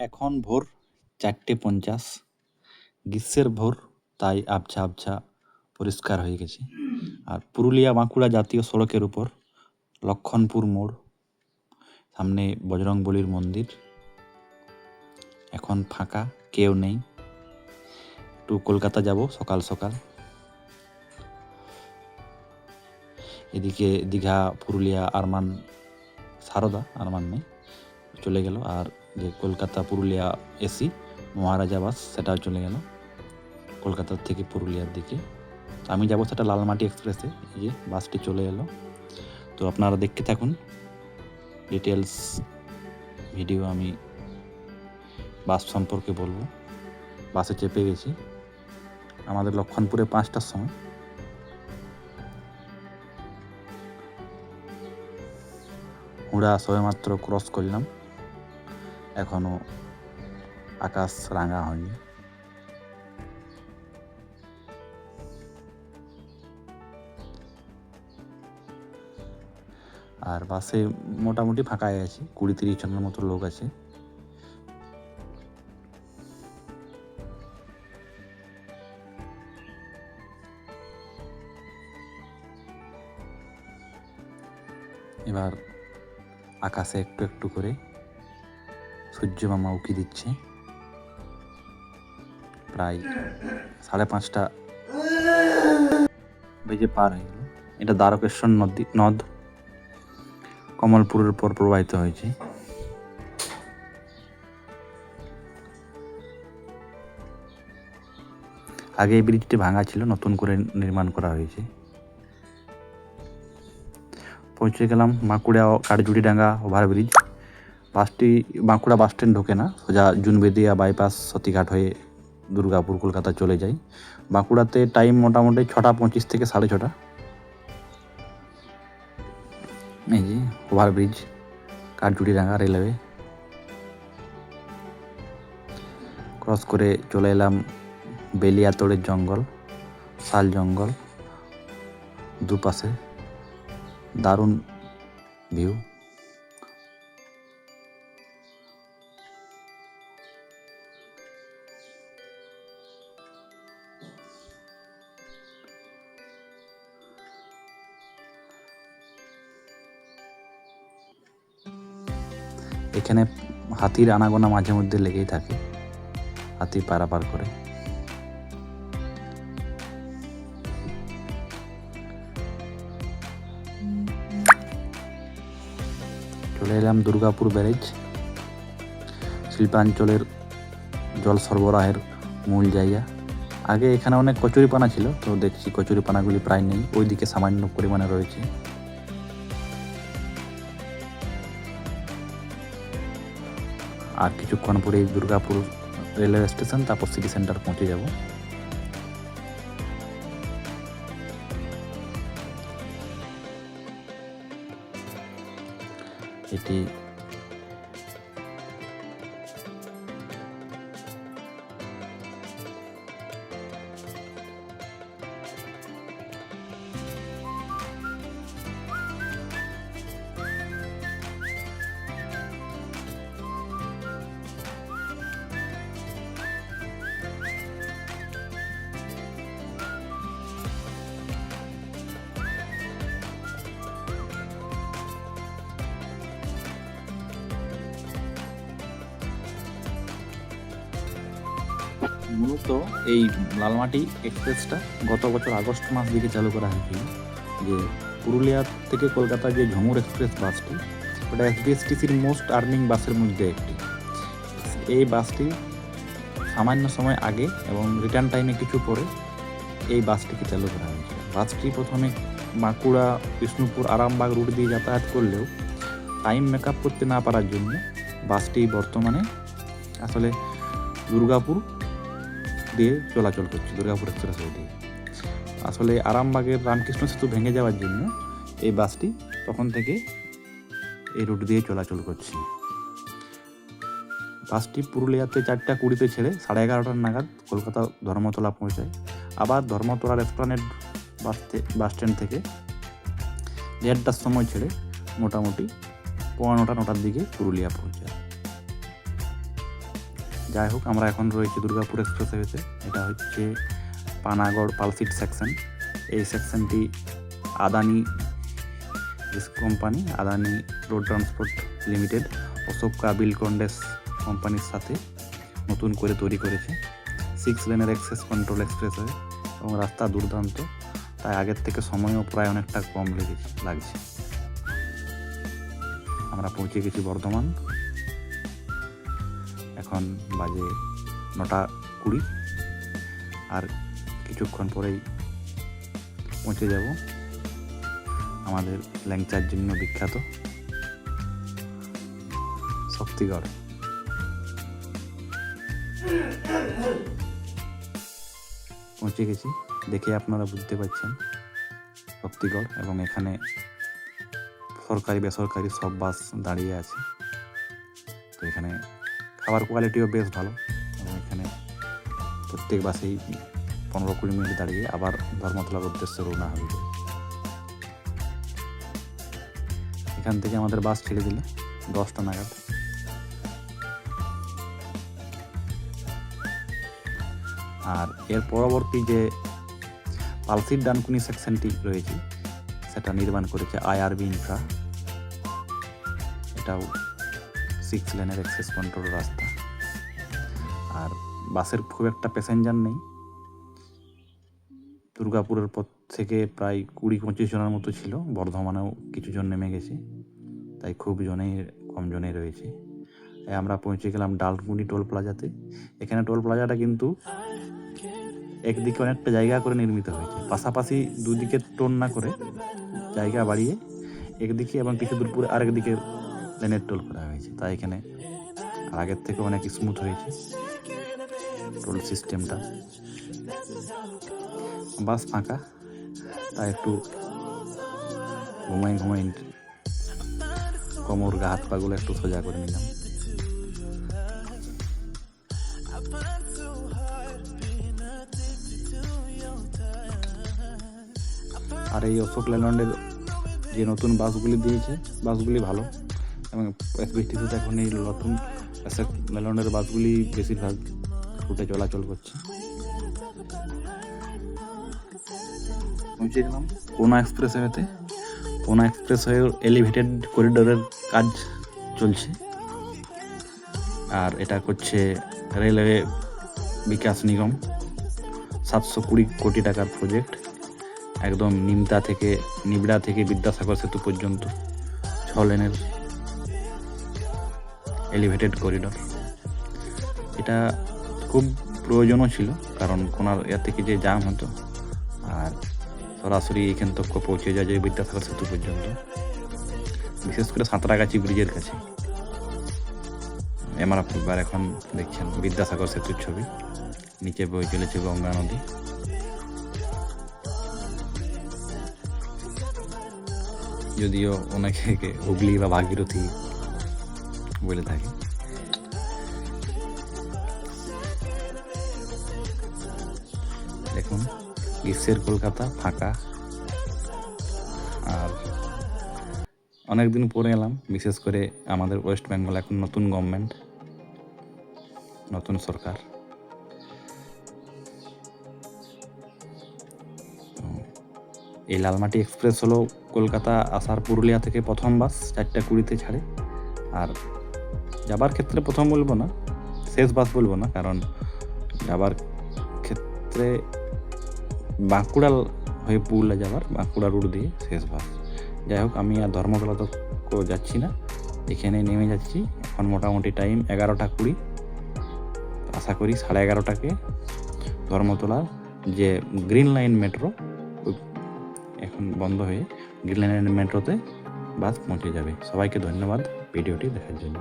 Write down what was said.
এখন ভোর 4:50। গ্রীষ্মের ভোর, তাই আবছা আবছা পরিষ্কার হয়ে গেছে। আর পুরুলিয়া বাঁকুড়া জাতীয় সড়কের উপর লক্ষণপুর মোড়, সামনে বজরংবলীর মন্দির। এখন ফাঁকা, কেউ নেই। একটু কলকাতা যাব সকাল সকাল। এদিকে দীঘা, পুরুলিয়া, আরমান, সারদা, আরমান নেই, চলে গেল। আর যে কলকাতা পুরুলিয়া এসি মহারাজা বাস, সেটাও চলে গেল কলকাতার থেকে পুরুলিয়ার দিকে। আমি যাব সেটা লালমাটি এক্সপ্রেসে। এই যে বাসটি চলে এলো। তো আপনারা দেখতে থাকুন ডিটেলস ভিডিও। আমি বাস সম্পর্কে বলবো। বাসে চেপে গেছি আমাদের লক্ষণপুরে 5টার সময়। হুড়া সবেমাত্র ক্রস করলাম, এখনো আকাশ রাঙা হয়নি। আর বাসে মোটামুটি ফাঁকা হয়ে আছে, 20-30 জনের মতো লোক আছে। এবার আকাশে একটু একটু করে সূর্য মামা উঁকি দিচ্ছে। প্রায় 5:30 বেজে পার হয়ে গেল। এটা দ্বারকেশ্বর নদ কমলপুরের পর প্রবাহিত হয়েছে। আগে এই ব্রিজটি ভাঙা ছিল, নতুন করে নির্মাণ করা হয়েছে। পৌঁছে গেলাম বাঁকুড়া কাঠজুড়িডাঙ্গা ওভারব্রিজ। বাসটি বাঁকুড়া বাস স্ট্যান্ড ঢোকে না, সোজা জুনবেদিয়া বাইপাস সতীঘাট হয়ে দুর্গাপুর কলকাতা চলে যায়। বাঁকুড়াতে টাইম মোটামুটি 6:25 থেকে 6:30। এই যে ওভারব্রিজ কাঠজুড়িডাঙ্গা রেলওয়ে। ক্রস করে চলে এলাম বেলিয়াতোড়ের জঙ্গল, শাল জঙ্গল, দুপাশে দারুণ ভিউ। এখানে হাতির আনাগোনা মাঝে মধ্যে লেগেই থাকে, হাতি পারাপার করে। চলে এলাম দুর্গাপুর ব্যারেজ, শিল্পাঞ্চলের জল সরবরাহের মূল জায়গা। আগে এখানে অনেক কচুরিপানা ছিল, তো দেখছি কচুরিপানাগুলি প্রায় নেই, ওইদিকে সামান্য পরিমাণে রয়েছে। আর কিছুক্ষণ পরেই দুর্গাপুর রেলওয়ে স্টেশন, তারপর সিটি সেন্টার পৌঁছে যাব। এটি মূলত এই লালমাটি এক্সপ্রেসটা গত বছর আগস্ট মাস দিকে চালু করা হয়েছিল। যে পুরুলিয়া থেকে কলকাতা যে ঝুমুর এক্সপ্রেস বাসটি, ওটা এসবিএসটিসির মোস্ট আর্নিং বাসের মধ্যে একটি। এই বাসটি সামান্য সময় আগে এবং রিটার্ন টাইমে কিছু পরে এই বাসটিকে চালু করা হয়েছে। বাসটি প্রথমে বাঁকুড়া, বিষ্ণুপুর, আরামবাগ রুট দিয়ে যাতায়াত করলেও টাইম মেকআপ করতে না পারার জন্য বাসটি বর্তমানে আসলে দুর্গাপুর দিয়ে চলাচল করছে, দুর্গাপুর এক্সপ্রেসওয়ে দিয়ে। আসলে আরামবাগের রামকৃষ্ণ সেতু ভেঙে যাওয়ার জন্য এই বাসটি তখন থেকে এই রুট দিয়ে চলাচল করছে। বাসটি পুরুলিয়াতে 4:20 ছেড়ে 11:30 নাগাদ কলকাতা ধর্মতলা পৌঁছায়। আবার ধর্মতলার এসপ্লানেড বাস স্ট্যান্ড থেকে 1:30টার সময় ছেড়ে মোটামুটি 9:15-9টার দিকে পুরুলিয়া পৌঁছায়। যাই হোক, আমরা এখন রয়েছি দুর্গাপুর এক্সপ্রেসওয়েতে। এটা হচ্ছে পানাগড় পালসিট সেকশন। এই সেকশনটি Adani company, Adani road transport limited, Ashoka Buildcon কোম্পানির সাথে নতুন করে তৈরি করেছে। 6 লেনের অ্যাক্সেস কন্ট্রোল এক্সপ্রেসওয়ে এবং রাস্তা দুর্দান্ত, তাই আগের থেকে সময়ও প্রায় অনেকটা কম লাগছে। আমরা পৌঁছে গেছি বর্ধমান। এখন বাজে 9:20, আর কিছুক্ষণ পরেই পৌঁছে যাব আমাদের ল্যাংচার জন্য বিখ্যাত শক্তিগড়। পৌঁছে গেছি, দেখে আপনারা বুঝতে পারছেন শক্তিগড়, এবং এখানে সরকারি বেসরকারি সব বাস দাঁড়িয়ে আছে। তো এখানে খাবার কোয়ালিটিও বেশ ভালো, এবং এখানে প্রত্যেক বাসেই 15-20 মিনিট দাঁড়িয়ে আবার ধর্মতলার উদ্দেশ্যে রওনা হবে। এখান থেকে আমাদের বাস ছেড়ে দিল 10টা নাগাদ। আর এর পরবর্তী যে পালসিট ডানকুনি সেকশনটি রয়েছে সেটা নির্মাণ করেছে আইআরবি ইনফ্রা। এটাও 6 লেনের অ্যাক্সেস কন্ট্রোল রাস্তা, আর বাসের খুব একটা প্যাসেঞ্জার নেই। দুর্গাপুরের পর থেকে প্রায় 20-25 জনের মতো ছিল, বর্ধমানেও কিছু জন নেমে গেছে, তাই খুব কম জনেই রয়েছে। আমরা পৌঁছে গেলাম ডালকুনি টোল প্লাজাতে। এখানে টোল প্লাজাটা কিন্তু একদিকে অনেকটা জায়গা করে নির্মিত হয়েছে, পাশাপাশি দুদিকে টোল না করে জায়গা বাড়িয়ে একদিকে এবং কিছু দূর পরে আরেকদিকে লেনের টোল করা হয়েছে, তাই এখানে আগের থেকে অনেক স্মুথ হয়েছে টোল সিস্টেমটা। বাস ফাঁকা, তাই একটু ঘুমাই কোমর গা হাত পাগুলো একটু সোজা করে নিলাম। আর এই অশোক লেল্যান্ডের যে নতুন বাসগুলি দিয়েছে, বাসগুলি ভালো, এবং এসবিএসটিসিতে এখন এই নতুন অশোক লেল্যান্ডের বাসগুলি বেশিরভাগ রুটে চলাচল করছে। পৌঁছে গেলাম কোনা এক্সপ্রেসওয়েতে। কোনা এক্সপ্রেসওয়ে এলিভেটেড করিডোরের কাজ চলছে, আর এটা করছে রেলওয়ে বিকাশ নিগম। 720 কোটি টাকার প্রজেক্ট, একদম নিবড়া থেকে বিদ্যাসাগর সেতু পর্যন্ত 6 লেনের এলিভেটেড করিডোর। এটা খুব প্রয়োজনও ছিল, কারণ কোনার এর থেকে যে জাম হতো, আর সরাসরি এখান থেকে পৌঁছে যায় বিদ্যাসাগর সেতু পর্যন্ত, বিশেষ করে সাঁতরাগাছি ব্রিজের কাছে। এবার এখন দেখছেন বিদ্যাসাগর সেতুর ছবি, নিচে বয়ে চলেছে গঙ্গা নদী। যদিও অনেকে হুগলি বা ভাগীরথী বলে থাকে। দেখুন গ্রীষ্মের কলকাতা ফাঁকা, আর অনেকদিন পরে এলাম। বিশেষ করে আমাদের ওয়েস্ট বেঙ্গল এখন নতুন গভর্নমেন্ট, নতুন সরকার। এই লালমাটি এক্সপ্রেস হলো কলকাতা আসার পুরুলিয়া থেকে প্রথম বাস, 4:20 ছাড়ে। আর যাবার ক্ষেত্রে প্রথম বলবো না, শেষ বাস বলবো না, কারণ যাবার ক্ষেত্রে বাঁকুড়া হয়ে পুরুলিয়া যাবার, বাঁকুড়া রুট দিয়ে শেষ বাস। যাই হোক, আমি আর ধর্মতলা তো যাচ্ছি না, এখানে নেমে যাচ্ছি। এখন মোটামুটি টাইম 11:20। আশা করি 11:30টাকে ধর্মতলার যে গ্রিন লাইন মেট্রো এখন বন্ধ হয়ে গ্রিন লাইন মেট্রোতে বাস পৌঁছে যাবে। সবাইকে ধন্যবাদ ভিডিওটি দেখার জন্য।